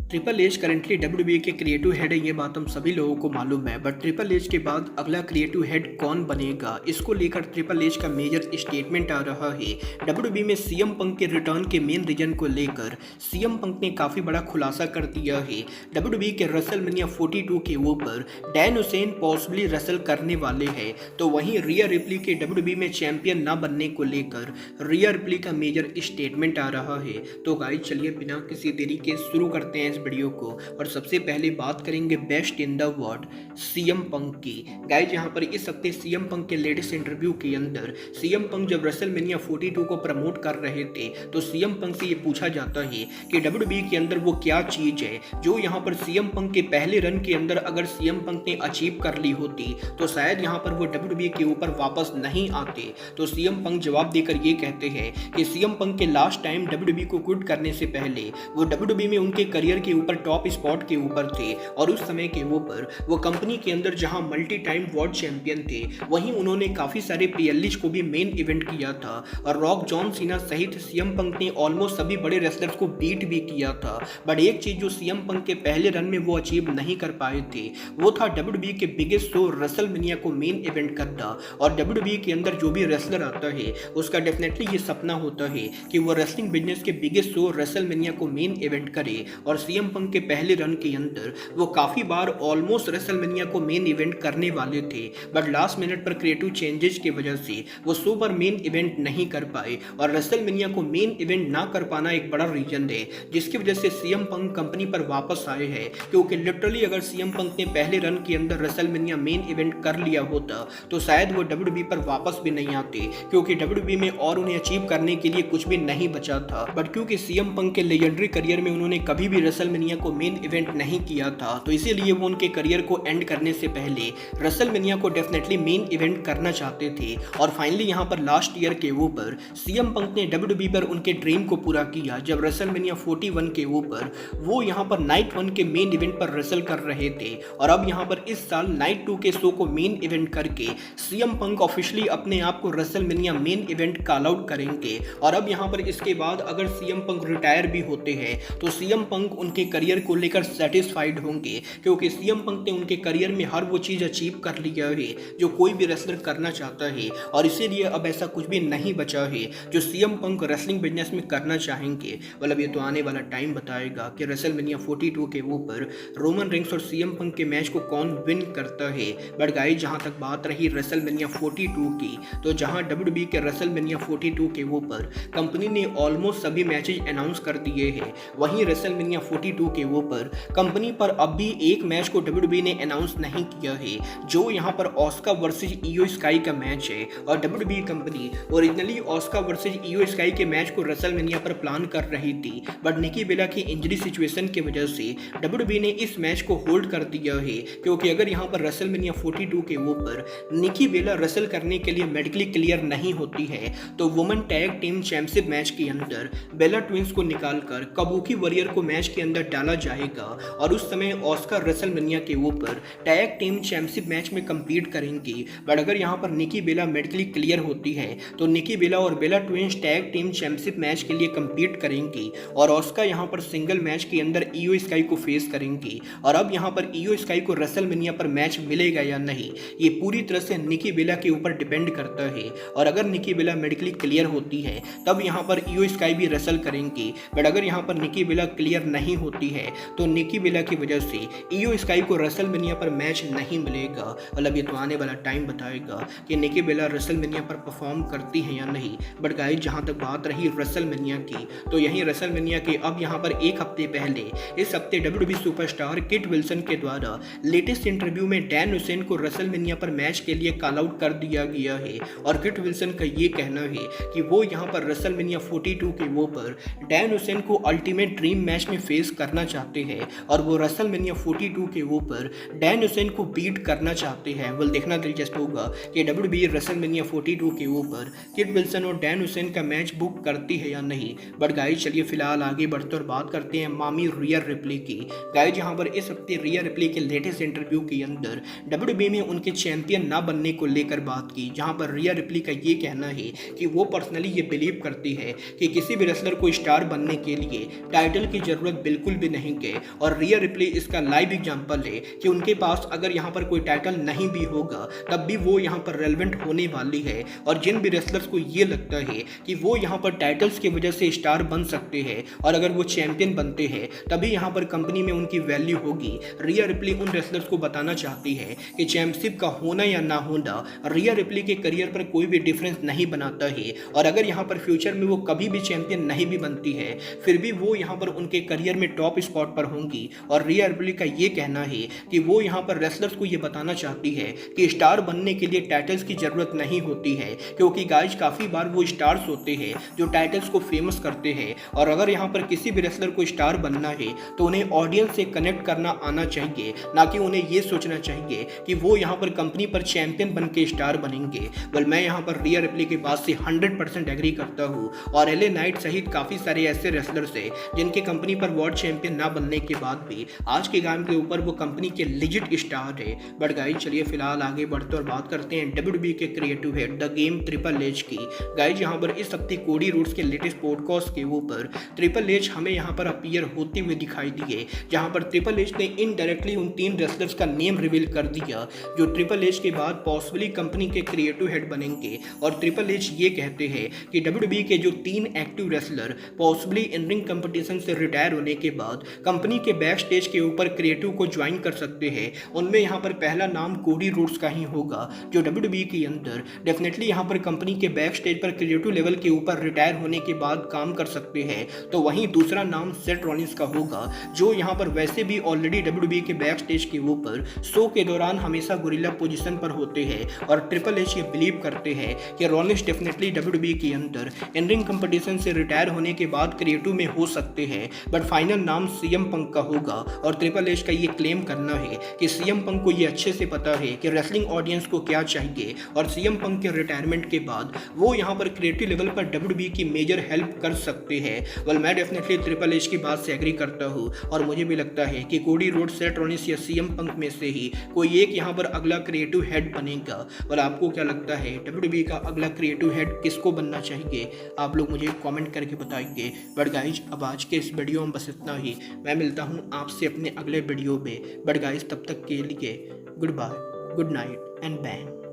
Triple H currently WWE के creative head है, ये बात हम सभी लोगों को मालूम है। बट ट्रिपल एच के बाद अगला क्रिएटिव हेड कौन बनेगा, इसको लेकर ट्रिपल एच का मेजर स्टेटमेंट आ रहा है। डब्ल्यूडब्ल्यूई में सीएम पंक के रिटर्न के मेन रीजन को लेकर सीएम पंक ने काफ़ी बड़ा खुलासा कर दिया है। डब्ल्यूडब्ल्यूई के रेसलमेनिया 42 के ऊपर डैन हुसैन पॉसिबली रेसल करने वाले हैं, तो वहीं रिया रिप्ली के डब्ल्यूडब्ल्यूई में चैंपियन ना बनने को लेकर रिया रिप्ली का मेजर स्टेटमेंट आ रहा है। तो गाइस चलिए बिना किसी देरी के शुरू करते हैं वीडियो को। और सबसे पहले बात करेंगे best in the world CM Punk की। गाइस यहाँ पर इस हफ्ते सीएम पंक के लेटेस्ट इंटरव्यू के अंदर सीएम पंक जब रेसलमेनिया 42 को प्रमोट कर रहे थे तो सीएम पंक से ये पूछा जाता है कि डब्ल्यूडब्ल्यूई के अंदर वो क्या चीज है जो यहाँ पर सीएम पंक के पहले रन के अंदर अगर सीएम पंक ने अचीव कर ली होती तो शायद यहाँ पर वो डब्ल्यूडब्ल्यूई के ऊपर वापस नहीं आते। तो सीएम पंक जवाब देकर ये कहते हैं कि सीएम पंक के लास्ट टाइम डब्ल्यूडब्ल्यूई को क्विट करने से पहले वो डब्ल्यूडब्ल्यूई में उनके करियर के ऊपर टॉप स्पॉट के ऊपर थे, और उस समय के ऊपर वो कंपनी के अंदर जहां मल्टी टाइम वर्ल्ड चैंपियन थे वहीं उन्होंने काफी सारे पीएलएच को भी मेन इवेंट किया था, और रॉक जॉन सीना सहित सीएम पंक ने ऑलमोस्ट सभी बड़े रेसलर्स को बीट भी किया था। बट एक चीज जो सीएम पंक के पहले रन में वो अचीव नहीं कर पाए थे वो था डब्ल्यूडब्ल्यूई के बिगेस्ट शो रेसलमेनिया को मेन इवेंट करना। और डब्ल्यूडब्ल्यूई के अंदर जो भी रेसलर आता है उसका डेफिनेटली ये सपना होता है कि वो रेसलिंग बिजनेस के बिगेस्ट शो रेसलमेनिया को मेन इवेंट करे, और सीएम पंक के पहले रन के अंदर वो काफी बार ऑलमोस्ट रेसलमेनिया को मेन इवेंट करने वाले थे। बट लास्ट मिनट पर क्रिएटिव चेंजेस की वजह से वो शो पर मेन इवेंट नहीं कर पाए, और रेसलमेनिया को मेन इवेंट ना कर पाना एक बड़ा रीजन है जिसकी वजह से सीएम पंक कंपनी पर वापस आए हैं। क्योंकि लिटरली अगर सीएम पंक ने पहले रन के अंदर रेसलमेनिया मेन इवेंट कर लिया होता तो शायद वो डब्ल्यूडब्ल्यूई पर वापस भी नहीं आते, क्योंकि डब्ल्यूडब्ल्यूई में और उन्हें अचीव करने के लिए कुछ भी नहीं बचा था। बट क्योंकि सीएम पंक के लेजेंडरी करियर में उन्होंने कभी भी रेसलमेनिया को मेन इवेंट नहीं किया था तो इसीलिए वो उनके करियर को एंड करने से पहले रेसलमेनिया को डेफिनेटली मेन इवेंट करना चाहते थे। और फाइनली यहाँ पर लास्ट ईयर के ऊपर सीएम पंक ने डब्ल्यूडब्ल्यूई पर उनके ड्रीम को पूरा किया जब रेसलमेनिया 41 के ऊपर वो यहाँ पर नाइट 1 के मेन इवेंट पर रेसल कर रहे थे। और अब यहाँ पर इस साल नाइट 2 के शो को मेन इवेंट करके सीएम पंक ऑफिशियली अपने आप को WrestleMania main event call out करेंगे। और अब यहाँ पर इसके बाद अगर सीएम पंक रिटायर भी होते हैं तो सीएम पंक उनके करियर को लेकर सेटिस्फाइड होंगे, क्योंकि सीएम पंक ने उनके करियर में हर वो चीज़ अचीव कर लिया है जो कोई भी रेसलर करना चाहता है, और इसीलिए अब ऐसा कुछ भी नहीं बचा है जो सीएम पंक रेसलिंग बिजनेस में करना चाहेंगे। मतलब ये तो आने वाला टाइम बताएगा कि रेसलमेनिया 42 के ऊपर रोमन रिंग्स और सीएम पंक के मैच को कौन विन करता है। बट गाइस जहां तक बात रही रेसलमेनिया 42 की, तो जहां डब्ल्यूडब्ल्यूई के रेसलमेनिया 42 के ऊपर कंपनी ने ऑलमोस्ट सभी मैचेज अनाउंस कर दिए हैं, वहीं रेसलमेनिया 42 के ऊपर कंपनी पर अब भी एक मैच को डब्ल्यूडब्ल्यूई ने अनाउंस नहीं किया है, जो यहाँ पर ऑस्का वर्सेज इयो स्काई का मैच है। और WWE company originally Asuka versus इयो स्काई के मैच को रेसलमेनिया पर प्लान कर रही थी, बट निकी बेला की इंजरी सिचुएशन की वजह से डब्ल्यूडब्ल्यूई ने इस मैच को होल्ड कर दिया है। क्योंकि अगर यहाँ पर रेसलमेनिया 42 के ऊपर निकी बेला रेसल करने के लिए मेडिकली क्लियर नहीं होती है तो women tag team championship match के अंदर बेला ट्विंस को निकालकर कबूकी वॉरियर को मैच के अंदर डाला जाएगा, और उस समय ऑस्कर रेसलमेनिया के ऊपर टैग टीम चैंपियनशिप मैच में compete करेंगी। बट अगर यहाँ पर निकी बेला मेडिकली क्लियर होती है तो निकी बेला और Bella twins tag team championship match के लिए compete करेंगी, और ऑस्का यहाँ पर सिंगल मैच के अंदर इयो स्काई को फेस करेंगी। और अब यहाँ पर इयो स्काई को रेसलमेनिया पर मैच मिलेगा या नहीं ये पूरी तरह से निकी बेला के ऊपर डिपेंड करता है, और अगर निकी बेला मेडिकली क्लियर होती है तब यहाँ पर इयो स्काई भी रेसल करेंगी। बट अगर यहाँ पर निकी बेला क्लियर नहीं होती है तो निकी बेला की वजह से इयो स्काई को रेसलमेनिया पर मैच नहीं मिलेगा। मतलब ये तो आने वाला टाइम बताएगा कि निकी बेला रेसलमेनिया पर परफॉर्म करती है या नहीं। बट गाइस जहां तक बात रही रेसलमेनिया की, तो यहीं रेसलमेनिया के अब यहां पर एक हफ्ते पहले इस हफ्ते डब्ल्यूडब्ल्यूई सुपरस्टार किट विल्सन के द्वारा लेटेस्ट इंटरव्यू में डैन हुसैन को रेसलमेनिया पर मैच के लिए कॉल आउट कर दिया गया है। और किट विल्सन का ये कहना है कि वो यहाँ पर रेसलमेनिया 42 के ऊपर डैन हुसैन को अल्टीमेट ड्रीम मैच में फेस करना चाहते हैं, और वो रेसलमेनिया 42 के ऊपर डैन हुसैन को बीट करना चाहते हैं। वो देखना दिलचस्प होगा कि डब्ल्यूडब्ल्यूई रेसलमेनिया 42 के ऊपर किट विल्सन और डैन हुसैन का मैच बुक करती है या नहीं। बट गाइस चलिए फिलहाल आगे बढ़ते और बात करते हैं मामी रिया रिप्ली की। गाइस यहाँ पर इस हफ्ते रिया रिप्ली के लेटेस्ट इंटरव्यू के अंदर डब्ल्यूडब्ल्यूई में उनके चैंपियन ना बनने को लेकर बात की, जहाँ पर रिया रिप्ली का ये कहना है कि वो पर्सनली ये बिलीव करती है कि किसी भी रेसलर को स्टार बनने के लिए टाइटल की जरूरत बिल्कुल बिल्कुल भी नहीं गए और रिया रिप्ले इसका लाइव एग्जांपल है कि उनके पास अगर यहाँ पर कोई टाइटल नहीं भी होगा तब भी वो यहाँ पर रेलेवेंट होने वाली है। और जिन भी रेसलर्स को ये लगता है कि वो यहाँ पर टाइटल्स की वजह से स्टार बन सकते हैं और अगर वो चैंपियन बनते हैं तभी यहाँ पर कंपनी में उनकी वैल्यू होगी, रिया रिप्ले उन रेसलर्स को बताना चाहती है कि चैंपियनशिप का होना या ना होना रिया रिप्ले के करियर पर कोई भी डिफरेंस नहीं बनाता है। और अगर यहाँ पर फ्यूचर में वो कभी भी चैंपियन नहीं भी बनती है फिर भी वो यहाँ पर उनके करियर में टॉप स्पॉट पर होंगी। और रिया रिप्ले का ये कहना है कि वो यहाँ पर रेसलर्स को ये बताना चाहती है कि स्टार बनने के लिए टाइटल्स की जरूरत नहीं होती है, क्योंकि गाइज काफ़ी बार वो स्टार्स होते हैं जो टाइटल्स को फेमस करते हैं। और अगर यहाँ पर किसी भी रेसलर को स्टार बनना है तो उन्हें ऑडियंस से कनेक्ट करना आना चाहिए, ना कि उन्हें ये सोचना चाहिए कि वो यहाँ पर कंपनी पर चैंपियन बन के स्टार बनेंगे। वेल मैं यहाँ पर रिया रिप्ले के बात से 100% एग्री करता हूँ। और एले नाइट सहित काफ़ी सारे ऐसे रेसलर्स हैं जिनके कंपनी पर वर्ल्ड चैंपियन ना बनने के बाद भी आज के गाइम के ऊपर वो कंपनी के लिजिट स्टार है। बट गाइज चलिए फिलहाल आगे बढ़ते और बात करते हैं डब्ल्यूडब्ल्यूई के creative head the game triple H की। गाइज यहाँ पर इस हफ्ते कोडी रोड्स के लेटेस्ट पॉडकास्ट के ऊपर ट्रिपल एच हमें यहाँ पर अपीयर होते हुए दिखाई दिए, जहाँ पर ट्रिपल एच ने इनडायरेक्टली उन 3 रेसलर्स का नेम रिवील कर दिया जो ट्रिपल एच के बाद पॉसिबली कंपनी के क्रिएटिव हेड बनेंगे। और ट्रिपल एच ये कहते हैं कि डब्ल्यूडब्ल्यूई के जो 3 active wrestler possibly in ring competition से रिटायर होने के बाद कंपनी के बैक स्टेज के ऊपर क्रिएटिव को ज्वाइन कर सकते हैं। उनमें यहाँ पर पहला नाम कोडी रोड्स का ही होगा जो डब्ल्यूडब्ल्यूई के अंदर डेफिनेटली यहाँ पर कंपनी के बैक स्टेज पर क्रिएटिव लेवल के ऊपर रिटायर होने के बाद काम कर सकते हैं। तो वहीं दूसरा नाम सेथ रॉलिंस का होगा जो यहाँ पर वैसे भी ऑलरेडी डब्ल्यूडब्ल्यूई के बैक स्टेज के ऊपर शो के दौरान हमेशा गोरिल्ला पोजीशन पर होते हैं। और ट्रिपल एच ये बिलीव करते हैं कि रॉलिंस डेफिनेटली डब्ल्यूडब्ल्यूई के अंदर इन रिंग कंपटीशन से रिटायर होने के बाद क्रिएटिव में हो सकते हैं, बट फाइनल नाम सीएम पंक का होगा। और ट्रिपल एच का ये क्लेम करना है कि सीएम पंक को ये अच्छे से पता है कि रेसलिंग ऑडियंस को क्या चाहिए और सीएम पंक के रिटायरमेंट के बाद वो यहाँ पर क्रिएटिव लेवल पर डब्ल्यूडब्ल्यूई की मेजर हेल्प कर सकते हैं। वेल मैं डेफिनेटली ट्रिपल एच की बात से एग्री करता हूँ और मुझे भी लगता है कि कोडी रोड, सेथ रॉलिंस या सीएम पंक में से ही कोई एक यहाँ पर अगला क्रिएटिव हेड बनेगा। और आपको क्या लगता है डब्ल्यूडब्ल्यूई का अगला क्रिएटिव हेड किसको बनना चाहिए? आप लोग मुझे कमेंट करके बताएंगे। बट गाइज अब आज के इस वीडियो में बस इतना ही। मैं मिलता हूँ आपसे अपने अगले वीडियो में। बट गाइज तब तक के लिए good bye, good night and bang.